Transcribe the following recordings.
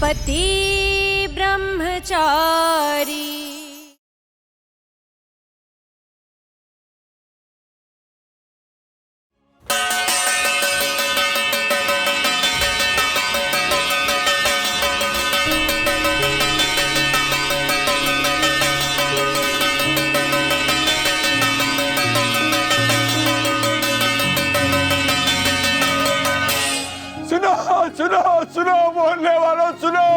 पति ब्रह्मचारी। सुनो सुनो बोलने वालों सुनो,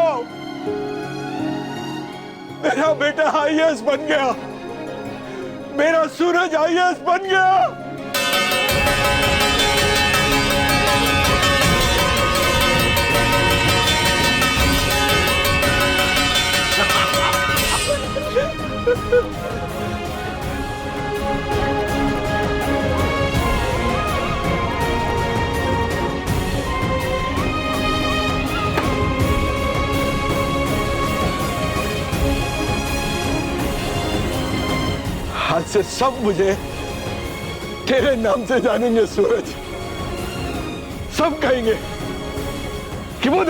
मेरा बेटा आईएएस बन गया, मेरा सूरज आईएएस बन गया। आज से सब मुझे तेरे नाम से जानेंगे सूरज। सब कहेंगे कि वो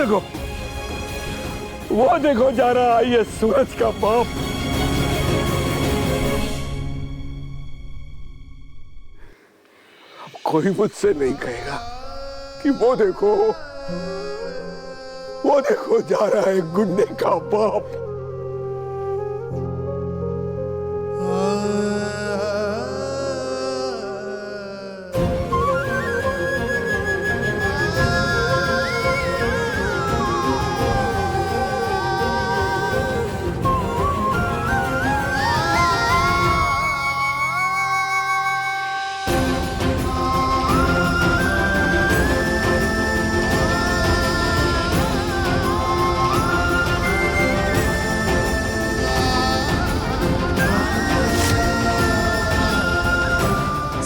देखो जा रहा है ये सूरज का बाप। कोई मुझसे नहीं कहेगा कि वो देखो जा रहा है गुंडे का बाप।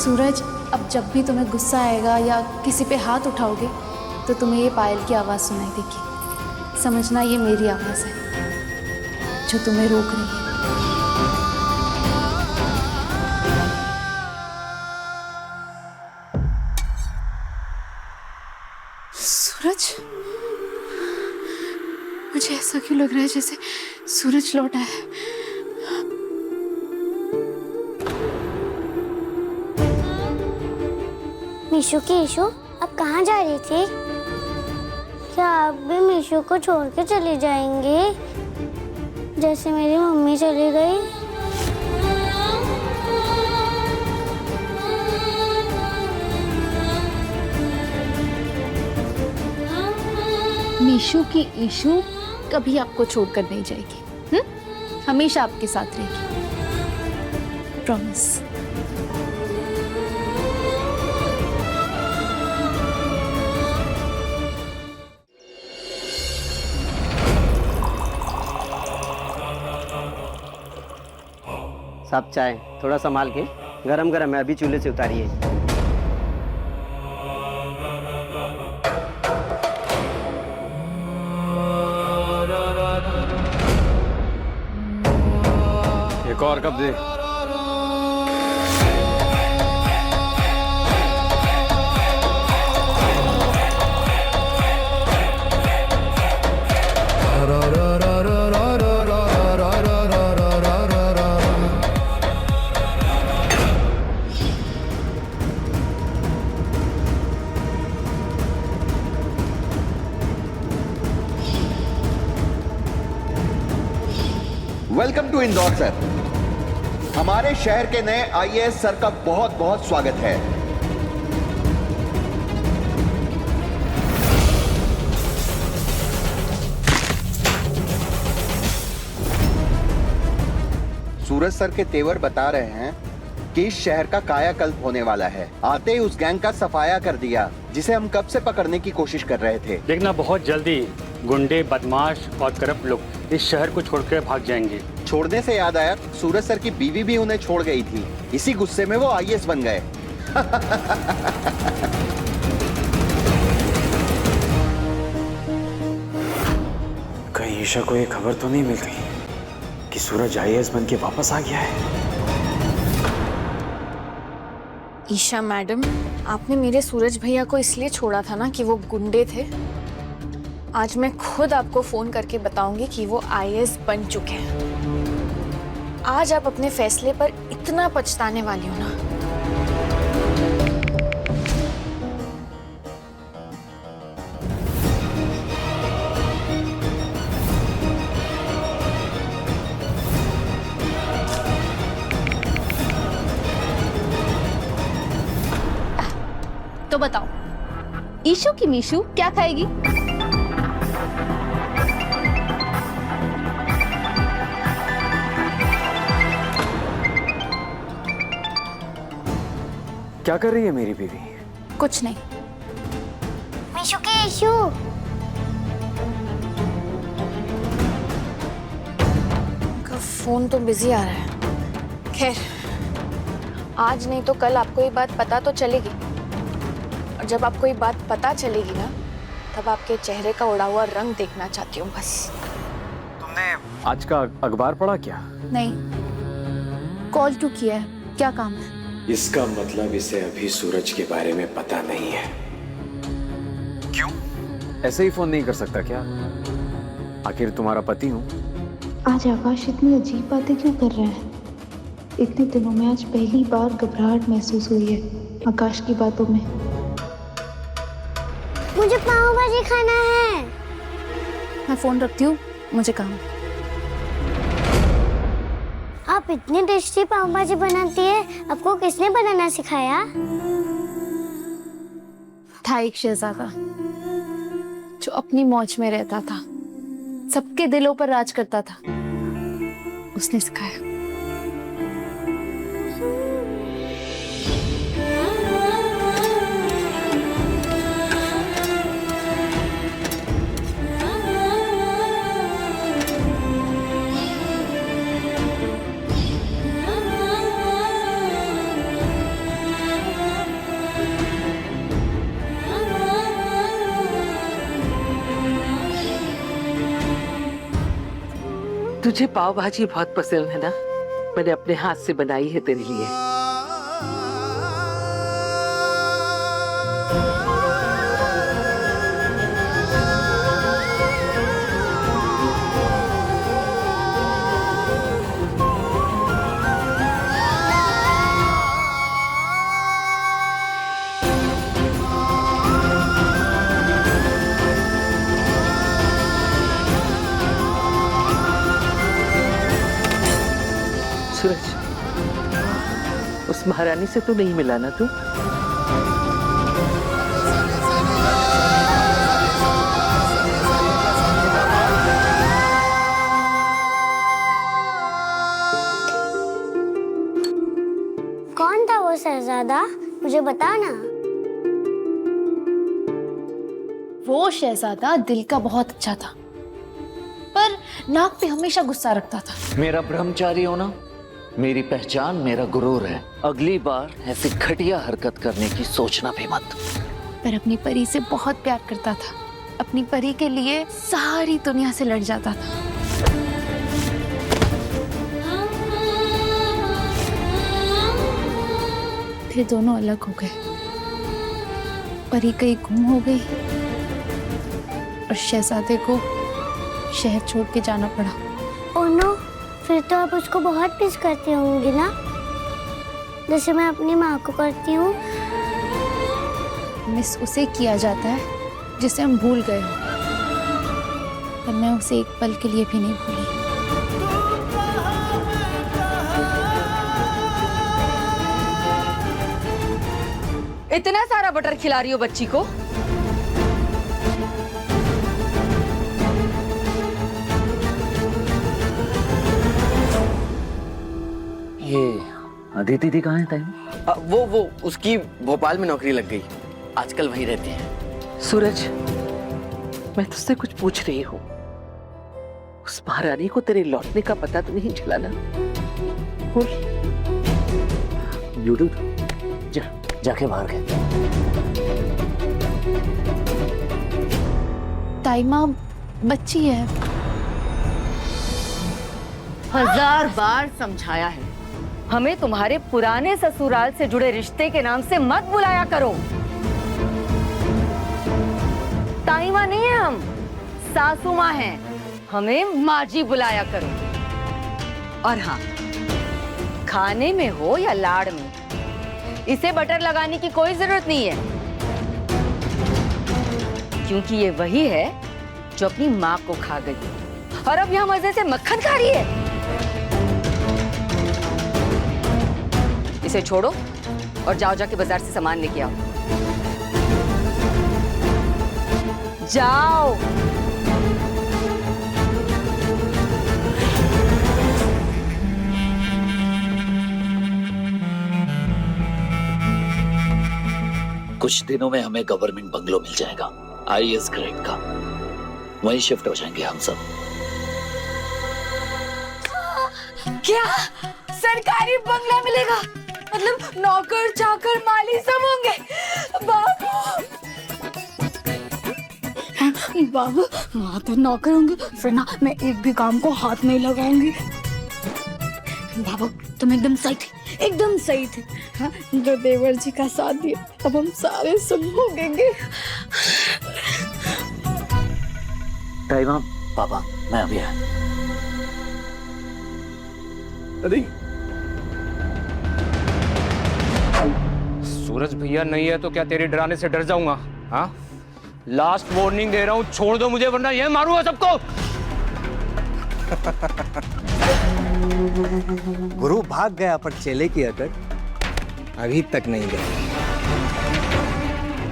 सूरज, अब जब भी तुम्हें गुस्सा आएगा या किसी पे हाथ उठाओगे तो तुम्हें ये पायल की आवाज़ सुनाई देगी। समझना ये मेरी आवाज़ है जो तुम्हें रोक रही है। सूरज, मुझे ऐसा क्यों लग रहा है जैसे सूरज लौटा है। मीशू की ईशू, अब कहाँ जा रही थी? क्या आप भी मीशू को छोड़ के चली जाएंगी जैसे मेरी मम्मी चली गई? मीशू की ईशू कभी आपको छोड़कर नहीं जाएगी। हमेशा आपके साथ रहेगी, प्रॉमिस। साहब चाय थोड़ा संभाल के, गरम गरम है, अभी चूल्हे से उतारिए। एक और कप दे। Welcome to Indore sir. हमारे शहर के नए आईएएस सर का बहुत बहुत स्वागत है। सूरज सर के तेवर बता रहे हैं कि इस शहर का कायाकल्प होने वाला है। आते ही उस गैंग का सफाया कर दिया जिसे हम कब से पकड़ने की कोशिश कर रहे थे। देखना बहुत जल्दी गुंडे, बदमाश और करप्ट लोग इस शहर को छोड़कर भाग जाएंगे। छोड़ने से याद आया, सूरज सर की बीवी भी उन्हें छोड़ गई थी। इसी गुस्से में वो आईएएस बन गए। कहीं ईशा को ये खबर तो नहीं मिल गई कि सूरज आईएएस बन के वापस आ गया है। ईशा मैडम, आपने मेरे सूरज भैया को इसलिए छोड़ा था ना कि वो गुंडे थे, आज मैं खुद आपको फोन करके बताऊंगी कि वो आईएएस बन चुके हैं। आज आप अपने फैसले पर इतना पछताने वाली हो ना। तो बताओ, ईशु की मीशु क्या खाएगी? क्या कर रही है मेरी बीवी? कुछ नहीं। मीशु के ईशु। उनका फोन तो बिजी आ रहा है। खैर, आज नहीं तो कल आपको ये बात पता तो चलेगी। और जब आपको ये बात पता चलेगी ना, तब आपके चेहरे का उड़ा हुआ रंग देखना चाहती हूँ बस। तुमने आज का अखबार पढ़ा क्या? नहीं, कॉल टू किया है। क्या काम है? इसका मतलब इसे अभी सूरज के बारे में पता नहीं है। क्यों? ऐसे ही फोन नहीं कर सकता क्या? आखिर तुम्हारा पति हूँ। आज आकाश इतनी अजीब बातें क्यों कर रहा है? इतने दिनों में आज पहली बार घबराहट महसूस हुई है आकाश की बातों में। मुझे पाव भाजी खाना है। मैं फोन रखती हूँ, मुझे काम है। आप इतनी टेस्टी पाव भाजी बनाती है, आपको किसने बनाना सिखाया? था एक शहजादा जो अपनी मौज में रहता था, सबके दिलों पर राज करता था। उसने सिखाया। तुझे पाव भाजी बहुत पसंद है ना? मैंने अपने हाथ से बनाई है तेरे लिए। सूरज, उस महारानी से तो नहीं मिला ना तू? कौन था वो शहजादा? मुझे बता ना। वो शहजादा दिल का बहुत अच्छा था, पर नाक पे हमेशा गुस्सा रखता था। मेरा ब्रह्मचारी होना मेरी पहचान, मेरा गुरूर है। अगली बार ऐसी घटिया हरकत करने की सोचना भी मत। पर अपनी परी से बहुत प्यार करता था। अपनी परी के लिए सारी दुनिया से लड़ जाता था। फिर दोनों अलग हो गए। परी कहीं गुम हो गई और शहजादे को शहर छोड़ के जाना पड़ा। ओह नो, फिर तो आप उसको बहुत मिस करती होंगी ना, जैसे मैं अपनी माँ को करती हूँ। मिस उसे किया जाता है जिसे हम भूल गए हो, पर मैं उसे एक पल के लिए भी नहीं भूली। इतना सारा बटर खिला रही हो बच्ची को? ये अदिति दी कहाँ है ताई? वो उसकी भोपाल में नौकरी लग गई, आजकल वहीं रहती है। सूरज, मैं तुझसे कुछ पूछ रही हूँ। उस महारानी को तेरे लौटने का पता तो नहीं चला ना? बोल। ब्लूटूथ जाके बाहर के। ताई माँ बच्ची है। 1000 बार समझाया है, हमें तुम्हारे पुराने ससुराल से जुड़े रिश्ते के नाम से मत बुलाया करो। ताईमा नहीं है हम, सासू माँ हैं, हमें माँ जी बुलाया करो। और हाँ, खाने में हो या लाड़ में, इसे बटर लगाने की कोई जरूरत नहीं है, क्योंकि ये वही है जो अपनी माँ को खा गई और अब यहाँ मजे से मक्खन खा रही है। इसे छोड़ो और जाओ जाके बाजार से सामान लेके आओ। जाओ। कुछ दिनों में हमें गवर्नमेंट बंगलो मिल जाएगा, IAS ग्रेड का। वहीं शिफ्ट हो जाएंगे हम सब। क्या सरकारी बंगला मिलेगा? मतलब नौकर चाकर माली सब होंगे? बाबू बाबू, वहाँ तो नौकर होंगे, फिर ना मैं एक भी काम को हाथ नहीं लगाऊंगी। बाबू तुम एकदम सही थे, एकदम सही थे। हाँ, जो देवर जी का साथ दिया, अब हम सारे सुख भोगेंगे। टाइम पापा, मैं अभी आया। अरे सूरज भैया नहीं है तो क्या तेरे डराने से डर जाऊंगा? हाँ, लास्ट वार्निंग दे रहा हूँ, छोड़ दो मुझे वरना ये मारूंगा सबको। गुरु भाग गया पर चेले की अकड़ अभी तक नहीं गई।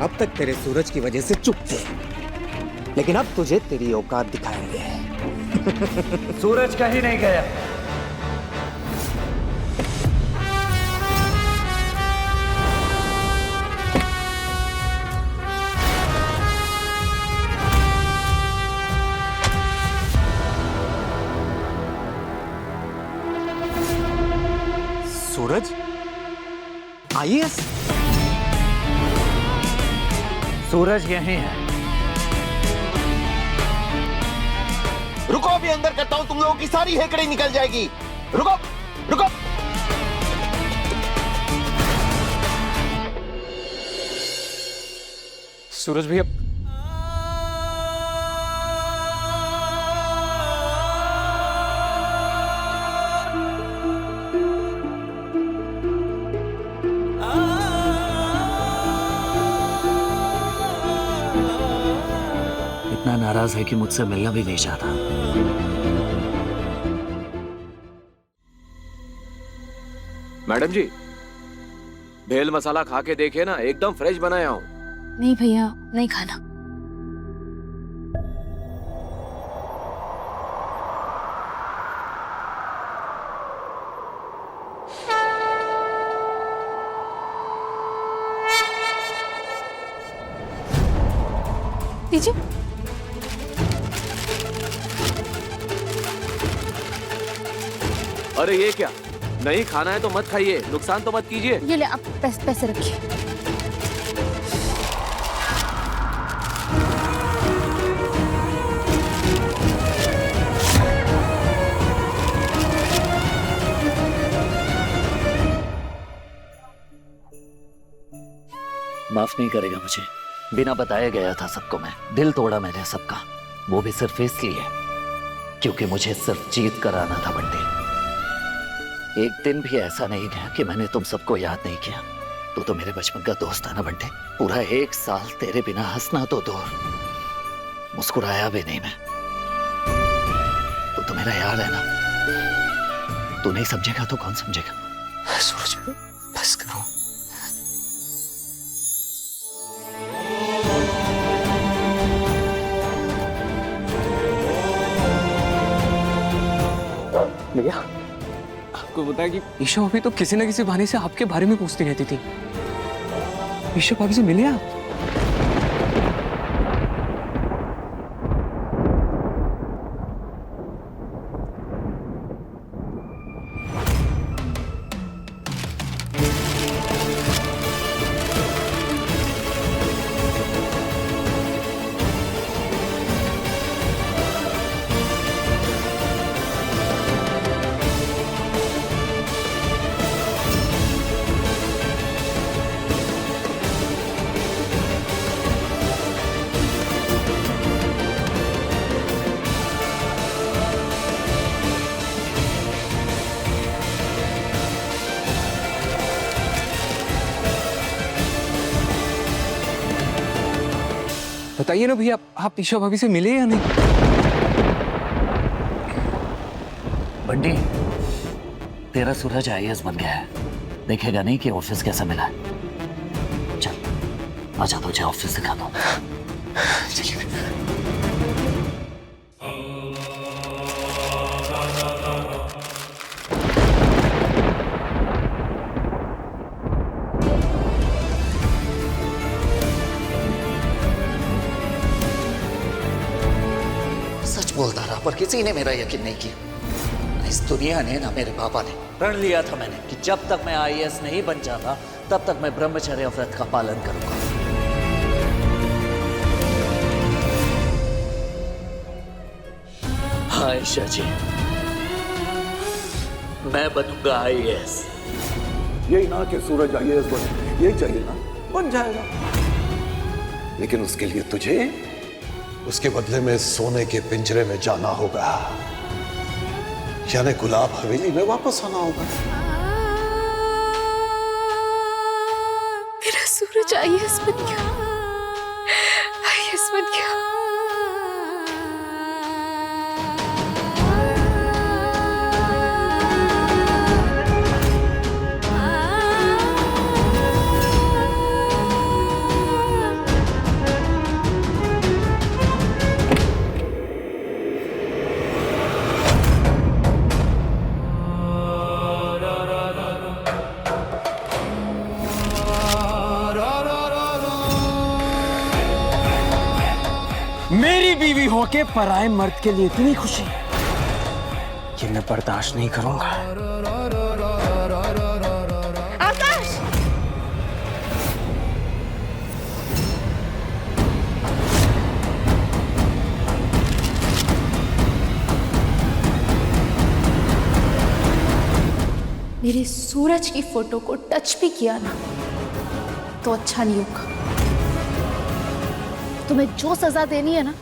अब तक तेरे सूरज की वजह से चुप थे, लेकिन अब तुझे तेरी औकात दिखाएंगे। सूरज कहीं नहीं गया। सूरज IAS? सूरज यहीं है। रुको, अभी अंदर करता हूँ, तुम लोगों की सारी हेकड़ी निकल जाएगी। रुको रुको। सूरज भैया, इतना नाराज है कि मुझसे मिलना भी नहीं चाहता। मैडम जी, भेल मसाला खा के देखिए ना, एकदम फ्रेश बनाया हूँ। नहीं भैया, नहीं खाना। दीजिए। अरे ये क्या, नहीं खाना है तो मत खाइए, नुकसान तो मत कीजिए। ये ले, आप पैसे रखिए। माफ नहीं करेगा मुझे, बिना बताए गया था सबको मैं। दिल तोड़ा मैंने सबका, वो भी सिर्फ इसलिए क्योंकि मुझे सिर्फ जीत कर आना था बंटी। एक दिन भी ऐसा नहीं गया कि मैंने तुम सबको याद नहीं किया। तू तो मेरे बचपन का दोस्त था ना बंटी। पूरा 1 साल तेरे बिना हंसना तो दूर, मुस्कुराया भी नहीं मैं। तो मेरा यार है ना, तू नहीं समझेगा तो कौन समझेगा? सूरज बस करो। भैया, आपको पता है कि ईशा भाभी तो किसी न किसी बहाने से आपके बारे में पूछती रहती थी। ईशा भाभी से मिले आप? बताइए ना भैया, आप ईशा भाभी से मिले या नहीं? बंटी, तेरा सूरज IAS बन गया है, देखेगा नहीं कि ऑफिस कैसा मिला है। चल आजा, तुझे ऑफिस दिखा दो। चलिए। सच बोलता रहा पर किसी ने मेरा यकीन नहीं किया। ना इस दुनिया ने ना मेरे पापा ने। प्रण लिया था मैंने कि जब तक मैं IAS नहीं बन जाता तब तक मैं ब्रह्मचर्य व्रत का पालन करूंगा। हाँ आयशा जी, मैं बनूंगा IAS। यही ना कि सूरज IAS बने, यही चाहिए ना, बन जाएगा। लेकिन उसके लिए तुझे उसके बदले में सोने के पिंजरे में जाना होगा, यानी गुलाब हवेली में वापस आना होगा। मेरा सूरज IAS बन गया, IAS बन गया। मेरी बीवी होके पराए मर्द के लिए इतनी खुशी, ये मैं बर्दाश्त नहीं करूंगा। आकाश! मेरे सूरज की फोटो को टच भी किया ना तो अच्छा नहीं होगा। तुम्हें जो सजा देनी है ना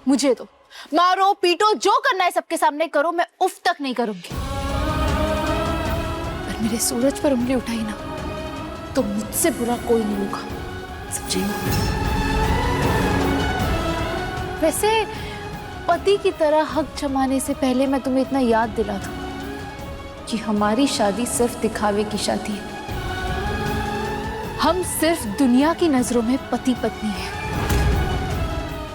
मुझे दो, मारो पीटो जो करना है सबके सामने करो, मैं उफ तक नहीं करूंगी। पर मेरे सूरज पर उंगली उठाई ना तो मुझसे बुरा कोई नहीं होगा, समझे? वैसे पति की तरह हक जमाने से पहले मैं तुम्हें इतना याद दिला दूं कि हमारी शादी सिर्फ दिखावे की शादी है। हम सिर्फ दुनिया की नजरों में पति पत्नी हैं।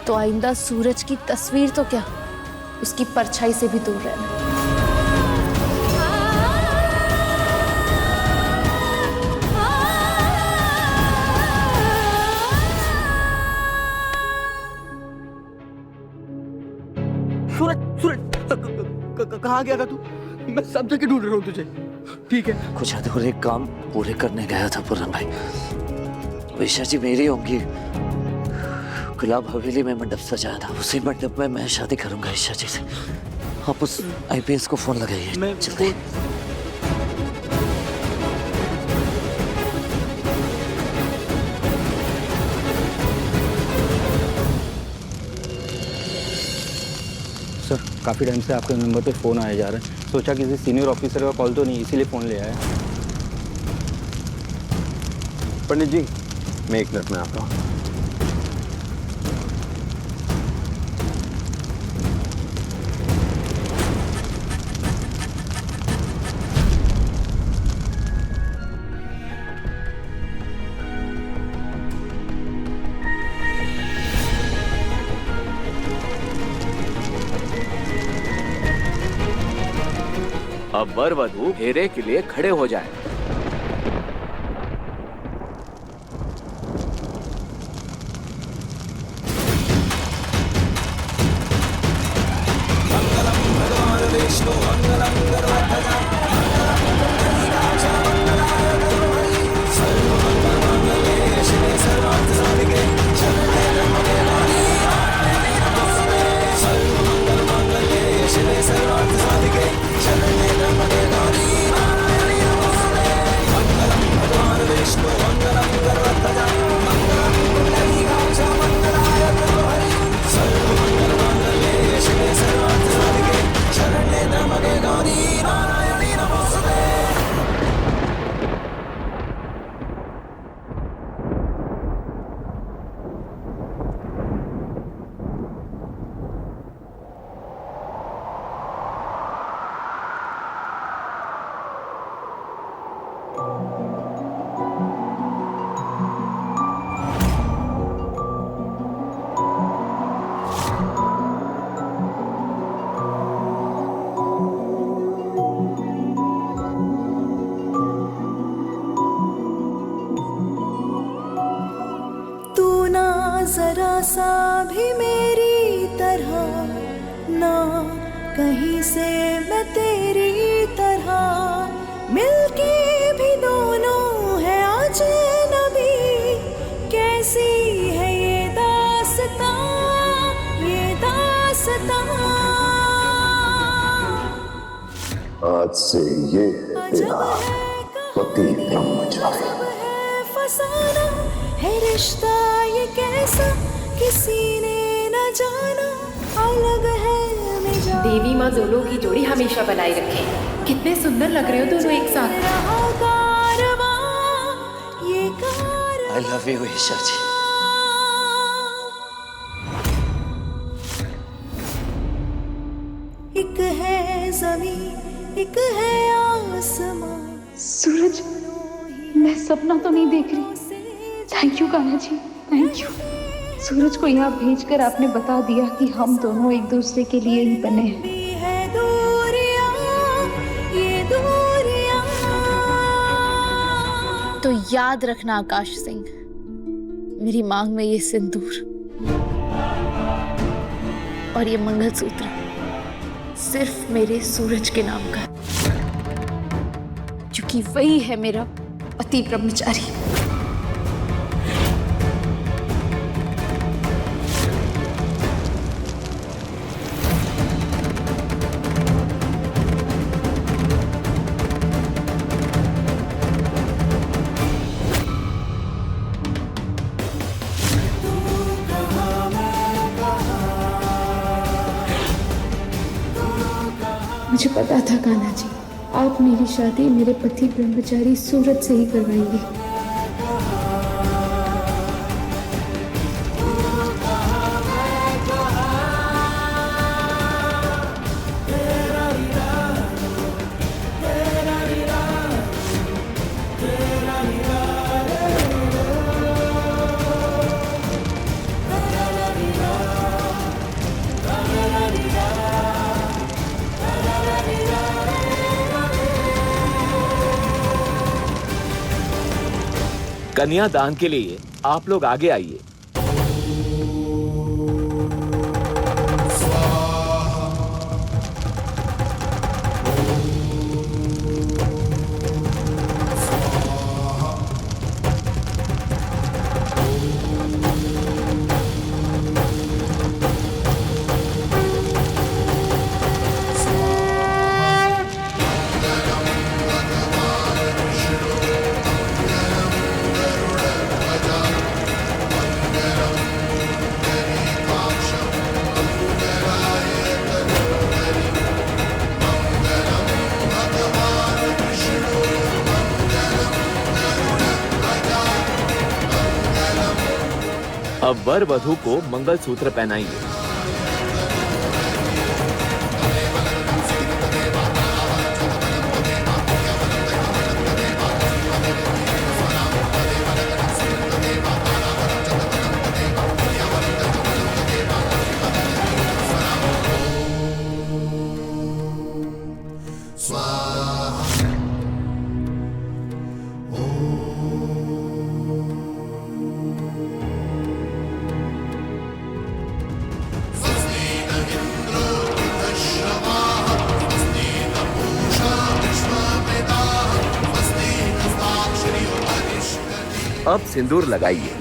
तो आइंदा सूरज की तस्वीर तो क्या, उसकी परछाई से भी दूर रहना। सूरज, सूरज कहाँ गया था तू? मैं सब जगह ढूंढ रहा हूँ तुझे। ठीक है, कुछ अधूरे काम पूरे करने गया था पूरन भाई। ईशा जी मेरी होंगी। गुलाब हवेली में मंडप सजाया था, उसी मंडप में मैं शादी करूंगा ईशा जी से। आप उस IPS को फोन लगाइए जल्दी। सर काफ़ी टाइम से आपके नंबर पे फ़ोन आया जा रहा है, सोचा किसी सीनियर ऑफिसर का कॉल तो नहीं, इसीलिए फ़ोन ले आया। पंडित जी मैं 1 मिनट में आता हूँ। अब वर वधू फेरे के लिए खड़े हो जाए। ना कहीं से मैं तेरी तरह मिलके भी दोनों है अजनबी। कैसी है ये दास्तां, ये दास्तां। आज से ये है तेरा पति ब्रह्मचारी। फसाना है रिश्ता ये कैसा, किसी ने न जाना। अलग है मिजाज। देवी माँ दोनों की जोड़ी हमेशा बनाए रखे। कितने सुंदर लग रहे हो दोनों एक साथ। आई लव यू ईशा जी। एक है ज़मीन, एक है आसमां। सूरज, मैं सपना तो नहीं देख रही। Thank you Kanha ji, thank you. Suraj को यहाँ भेजकर आपने बता दिया कि हम दोनों एक दूसरे के लिए ही बने हैं। तो याद रखना आकाश सिंह, मेरी मांग में ये सिंदूर और ये मंगलसूत्र सिर्फ मेरे सूरज के नाम का, क्योंकि वही है मेरा पति ब्रह्मचारी। मुझे पता था कान्हा जी, आप मेरी शादी मेरे पति ब्रह्मचारी सूरज से ही करवाएंगे। कन्यादान के लिए आप लोग आगे आइए। अब वर वधू को मंगलसूत्र पहनाइए। अब सिंदूर लगाइए।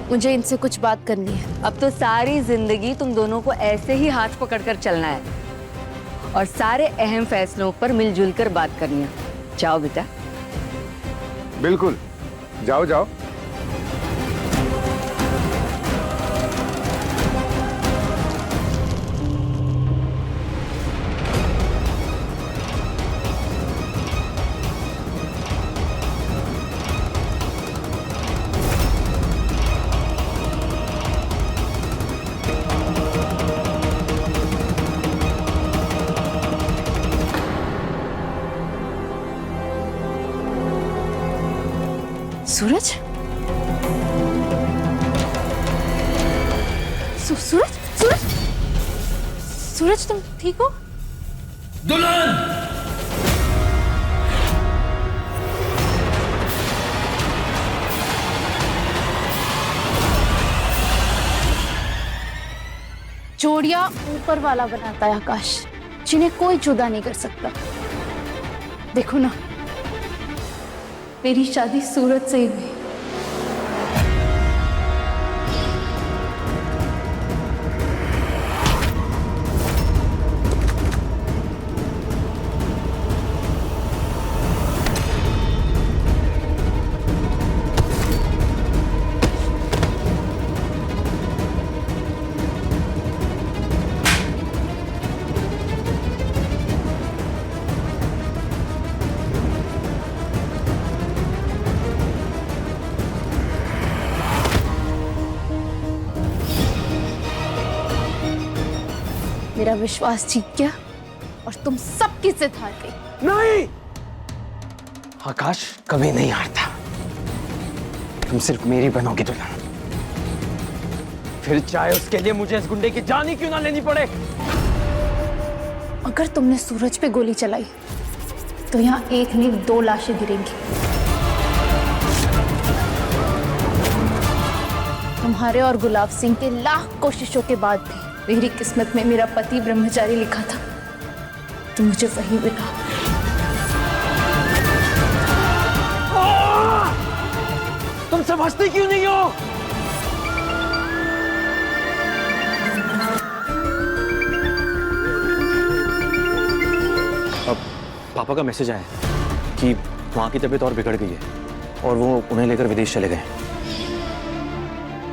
मुझे इनसे कुछ बात करनी है। अब तो सारी जिंदगी तुम दोनों को ऐसे ही हाथ पकड़कर चलना है और सारे अहम फैसलों पर मिलजुल कर बात करनी है। जाओ बेटा। बिल्कुल, जाओ जाओ। सूरज? सूरज? सूरज? सूरज तुम ठीक हो? दुल्हन! जोड़ियां ऊपर वाला बनाता है आकाश, जिन्हें कोई जुदा नहीं कर सकता। देखो ना, मेरी शादी सूरज से ही हुई। मेरा विश्वास जीत गया और तुम सबकी जिद हार गई। नहीं, आकाश कभी नहीं हारता। तुम सिर्फ मेरी बनोगी दुल्हन, फिर चाहे उसके लिए मुझे इस गुंडे की जान ही क्यों ना लेनी पड़े। अगर तुमने सूरज पे गोली चलाई तो यहाँ एक नहीं 2 लाशें गिरेंगी। तुम्हारे और गुलाब सिंह के लाख कोशिशों के बाद भी मेरी किस्मत में मेरा पति ब्रह्मचारी लिखा था, तो मुझे वही मिला। तुम समझती क्यों नहीं हो? अब पापा का मैसेज आया कि वहाँ की तबीयत और बिगड़ गई है और वो उन्हें लेकर विदेश चले गए।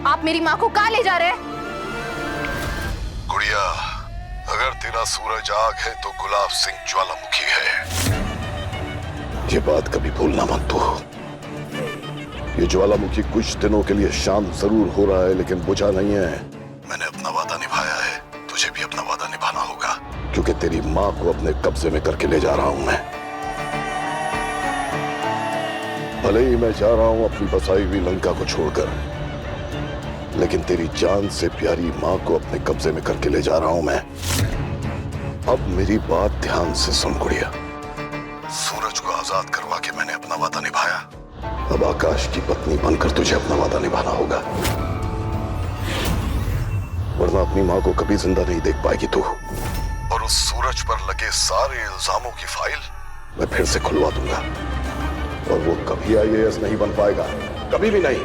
आप मेरी माँ को कहाँ ले जा रहे हैं? गुड़िया, अगर तेरा सूरज आग है तो गुलाब सिंह ज्वालामुखी है। ये बात कभी भूलना मत तू। ये ज्वालामुखी कुछ दिनों के लिए शांत जरूर हो रहा है, लेकिन बुझा नहीं है। मैंने अपना वादा निभाया है, तुझे भी अपना वादा निभाना होगा, क्योंकि तेरी माँ को अपने कब्जे में करके ले जा रहा हूं मैं। भले ही मैं जा रहा हूं अपनी बसाई हुई लंका को छोड़कर, लेकिन तेरी जान से प्यारी माँ को अपने कब्जे में करके ले जा रहा हूं मैं। अब मेरी बात ध्यान से सुन गुड़िया। सूरज को आजाद करवा के मैंने अपना वादा निभाया, अब आकाश की पत्नी बनकर तुझे अपना वादा निभाना होगा, वरना अपनी माँ को कभी जिंदा नहीं देख पाएगी तू। और उस सूरज पर लगे सारे इल्जामों की फाइल मैं फिर से खुलवा दूंगा, और वो कभी IAS नहीं बन पाएगा, कभी भी नहीं।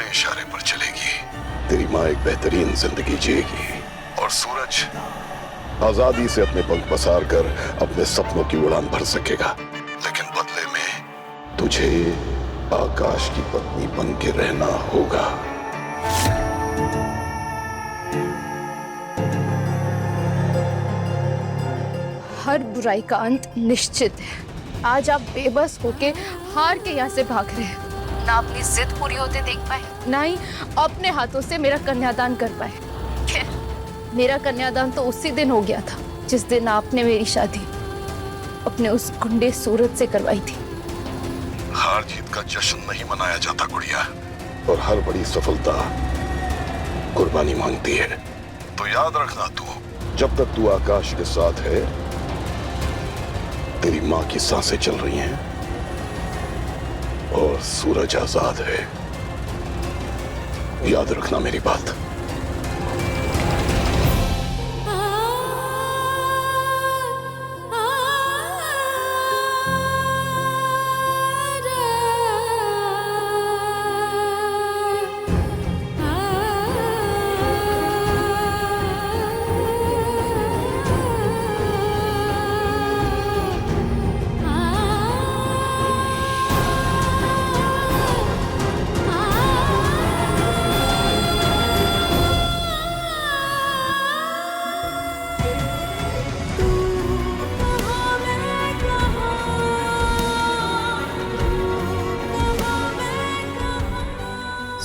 इशारे पर चलेगी, तेरी माँ एक बेहतरीन जिंदगी जिएगी, और सूरज आजादी से अपने पंख पसार कर अपने सपनों की उड़ान भर सकेगा। लेकिन बदले में तुझे आकाश की पत्नी बन के रहना होगा। हर बुराई का अंत निश्चित है। आज आप बेबस होके हार के यहाँ से भाग रहे हैं, ना अपनी जिद पूरी होते देख पाए, ना ही अपने हाथों से मेरा कन्यादान कर पाए। मेरा कन्यादान तो उसी दिन हो गया था जिस दिन आपने मेरी शादी अपने उस गुंडे सूरज से करवाई थी। हार जीत का जश्न नहीं मनाया जाता गुड़िया, और हर बड़ी सफलता कुर्बानी मांगती है। तो याद रखना, तू जब तक तू आकाश के साथ है, तेरी माँ की सांसें चल रही हैं और सूरज आजाद है। याद रखना मेरी बात।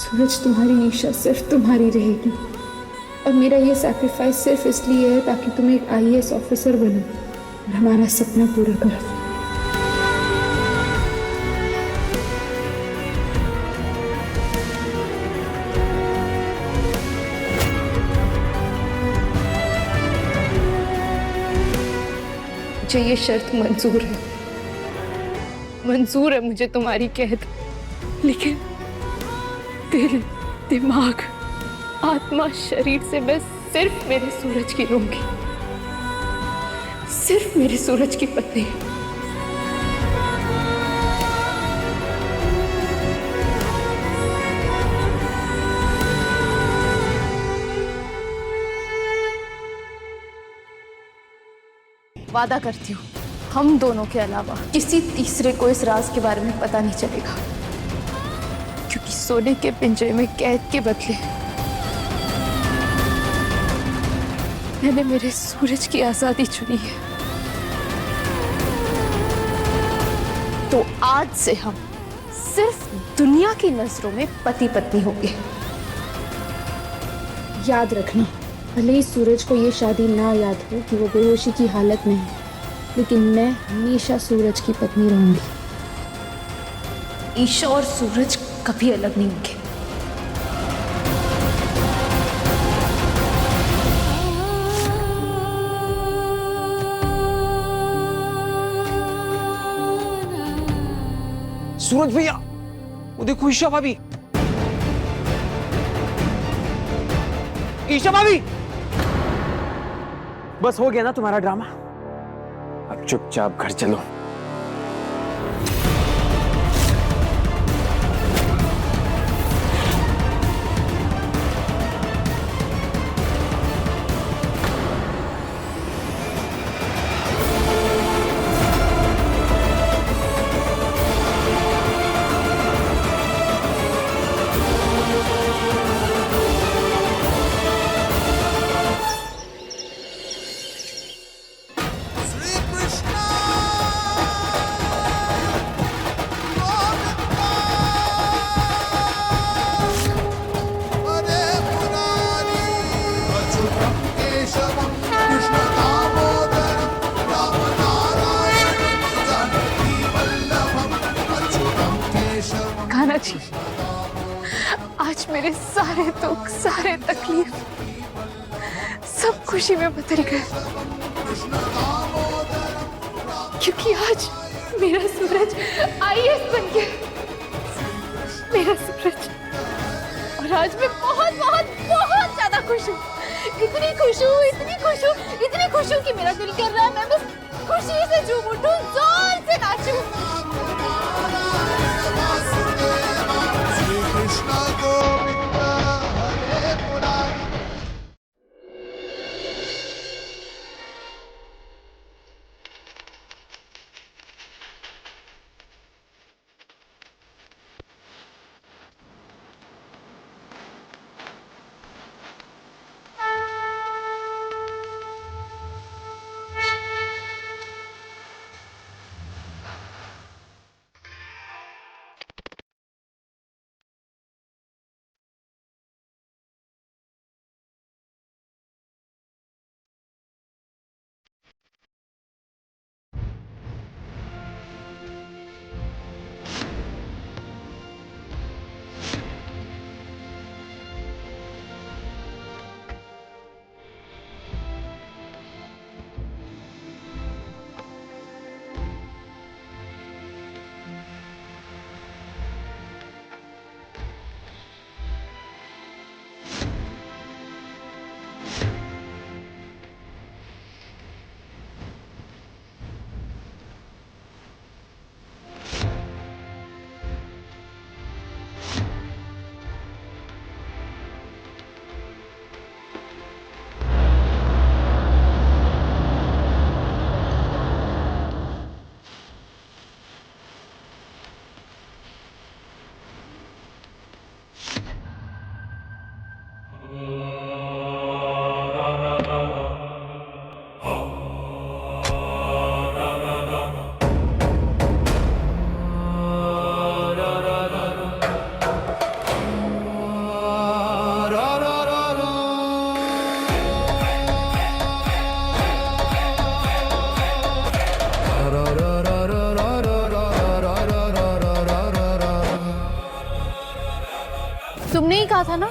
सूरज, तुम्हारी ईशा सिर्फ तुम्हारी रहेगी, और मेरा ये सैक्रिफाइस सिर्फ इसलिए है ताकि तुम एक IAS ऑफिसर बनो और हमारा सपना पूरा करो। मुझे ये शर्त मंजूर है मुझे तुम्हारी कैद, लेकिन दिल, दिमाग, आत्मा, शरीर से मैं सिर्फ मेरे सूरज की रहूंगी, सिर्फ मेरे सूरज की पत्नी। वादा करती हूँ हम दोनों के अलावा किसी तीसरे को इस राज के बारे में पता नहीं चलेगा, क्योंकि सोने के पिंजरे में कैद के बदले मैंने मेरे सूरज की आजादी चुनी है। तो आज से हम सिर्फ दुनिया की नजरों में पति पत्नी होंगे। याद रखना, भले ही सूरज को ये शादी ना याद हो कि वो बेहोशी की हालत में है, लेकिन मैं हमेशा सूरज की पत्नी रहूंगी। ईशा और सूरज कभी अलग नहीं होंगे। सूरज भैया, वो देखो ईशा भाभी। ईशा भाभी, बस हो गया ना तुम्हारा ड्रामा, अब चुपचाप घर चलो। कान्हा जी, आज मेरे सारे दुख, सारे तकलीफ सब खुशी में बदल गए, क्योंकि आज मेरा सूरज IAS बन गया। मेरा सूरज, और आज मैं बहुत बहुत बहुत ज्यादा खुश हूँ। इतनी खुश हूँ, इतनी खुश हूँ, इतनी खुश हूँ कि मेरा दिल कर रहा है मैं बस खुशी से झूम उठूं, जोर से नाचूं। तुमने ही कहा था ना,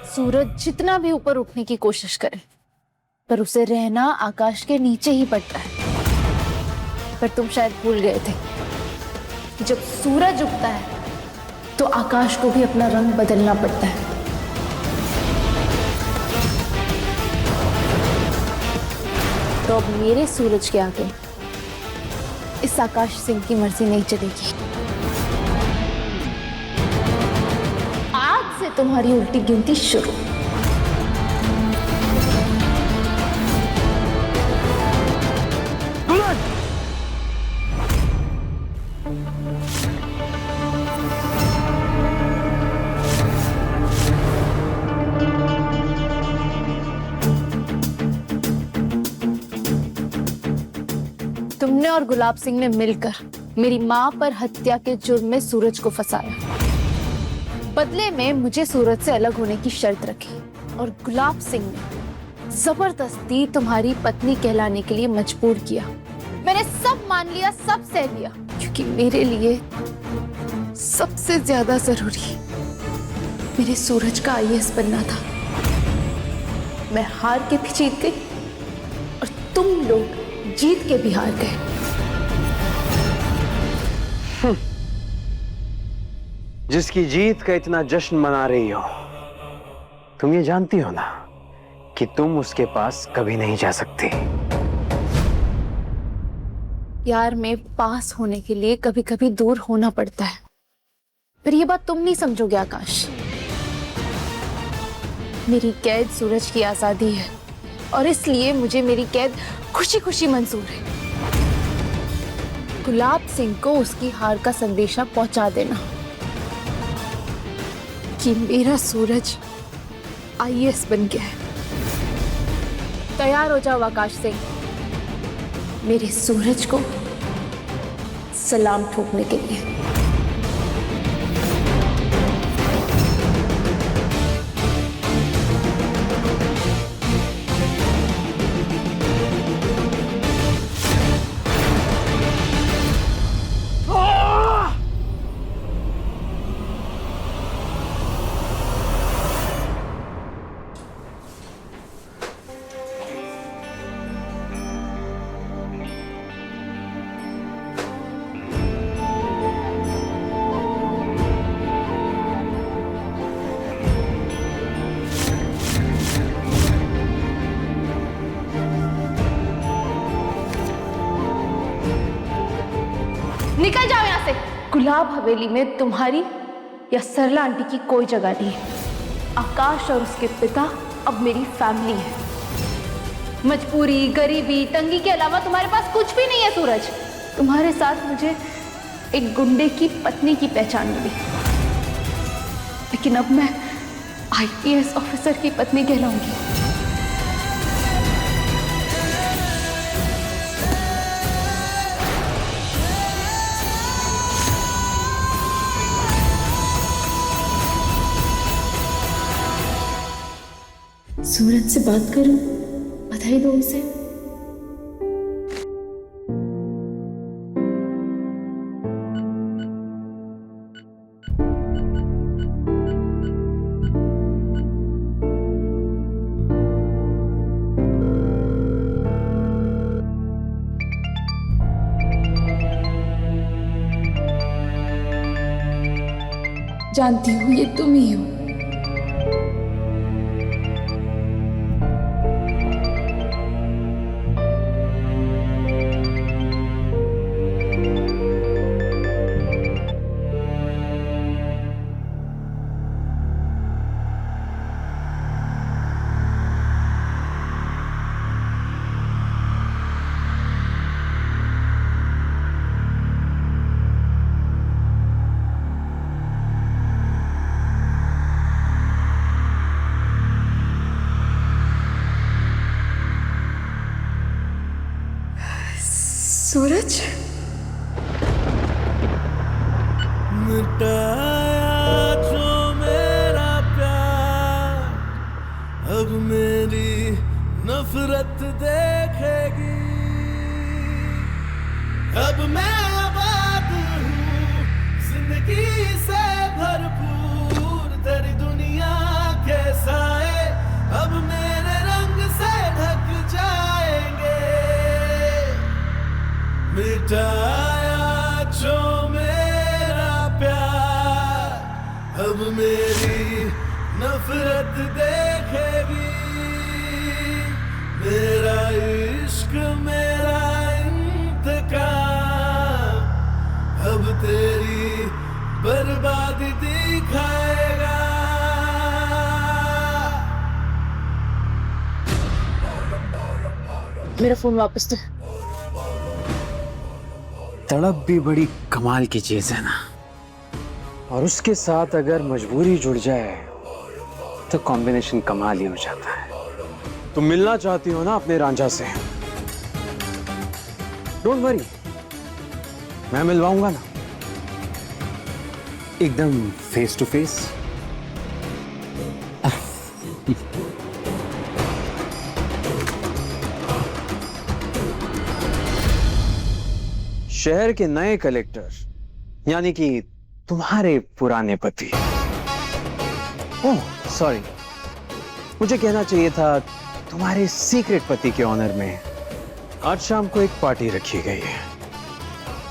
सूरज जितना भी ऊपर उठने की कोशिश करे पर उसे रहना आकाश के नीचे ही पड़ता है। पर तुम शायद भूल गए थे कि जब सूरज उगता है तो आकाश को भी अपना रंग बदलना पड़ता है। तो अब मेरे सूरज के आगे इस आकाश सिंह की मर्जी नहीं चलेगी। आज से तुम्हारी उल्टी गिनती शुरू। तुमने और गुलाब सिंह ने मिलकर मेरी माँ पर हत्या के जुर्म में सूरज को फंसाया। बदले में मुझे सूरज से अलग होने की शर्त रखी और गुलाब सिंह ने जबरदस्ती तुम्हारी पत्नी कहलाने के लिए मजबूर किया। मैंने सब मान लिया, सब सह लिया, क्योंकि मेरे लिए सबसे ज्यादा जरूरी मेरे सूरज का आईएएस बनना था। मैं हार के भी जीत गई और तुम लोग जीत के भी हार गए। जिसकी जीत का इतना जश्न मना रही हो, तुम ये जानती हो ना कि तुम उसके पास कभी नहीं जा सकती। यार, में पास होने के लिए कभी कभी दूर होना पड़ता है, पर ये बात तुम नहीं समझोगे आकाश। मेरी कैद सूरज की आजादी है और इसलिए मुझे मेरी कैद खुशी खुशी मंजूर है। गुलाब सिंह को उसकी हार का संदेशा पहुंचा देना कि मेरा सूरज आईएएस बन गया है। तैयार हो जाओ आकाश सिंह, मेरे सूरज को सलाम ठोकने के लिए। निकल जाओ यहाँ से। गुलाब हवेली में तुम्हारी या सरला आंटी की कोई जगह नहीं है। आकाश और उसके पिता अब मेरी फैमिली है। मजबूरी, गरीबी, तंगी के अलावा तुम्हारे पास कुछ भी नहीं है सूरज। तुम्हारे साथ मुझे एक गुंडे की पत्नी की पहचान मिली, लेकिन अब मैं आईपीएस ऑफिसर की पत्नी कहलाऊंगी। सूरज से बात करूं, बधाई दो उसे। जानती हूँ ये तुम ही हो। सूरज, मिटाया जो मेरा प्यार, अब मेरी नफरत देखेगी। अब मैं आबाद हूँ जिंदगी से भरपूर, तेरी दुनिया मेरी नफरत देखेगी, मेरा इश्क मेरा इंतकाम अब तेरी बर्बादी दिखाएगा। मेरा फोन वापस दे। तड़प भी बड़ी कमाल की चीज है ना, और उसके साथ अगर मजबूरी जुड़ जाए तो कॉम्बिनेशन कमाल ही हो जाता है। तुम मिलना चाहती हो ना अपने रांझा से? डोंट वरी, मैं मिलवाऊंगा ना, एकदम फेस टू फेस। शहर के नए कलेक्टर यानी कि तुम्हारे पुराने पति, ओह सॉरी, मुझे कहना चाहिए था तुम्हारे सीक्रेट पति के ऑनर में आज शाम को एक पार्टी रखी गई है,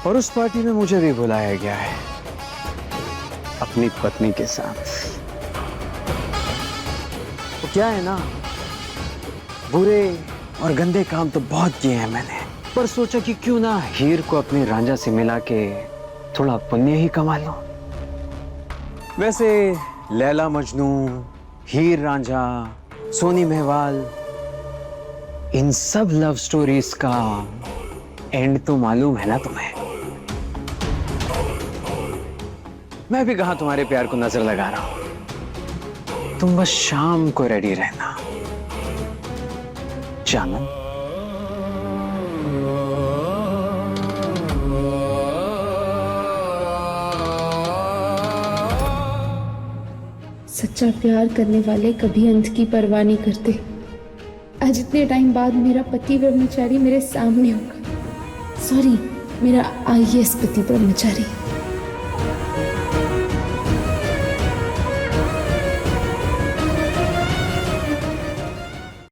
और उस पार्टी में मुझे भी बुलाया गया है अपनी पत्नी के साथ। तो क्या है ना, बुरे और गंदे काम तो बहुत किए हैं मैंने, पर सोचा कि क्यों ना हीर को अपने रांझा से मिला के थोड़ा पुण्य ही कमा लो। वैसे लैला मजनू, हीर रांझा, सोनी मेहवाल, इन सब लव स्टोरीज का एंड तो मालूम है ना तुम्हें। मैं भी कहां तुम्हारे प्यार को नजर लगा रहा हूं, तुम बस शाम को रेडी रहना जानम। सच्चा प्यार करने वाले कभी अंत की परवाह नहीं करते। आज इतने टाइम बाद मेरा पति ब्रह्मचारी मेरे सामने होगा। सॉरी, मेरा आईएएस पति ब्रह्मचारी।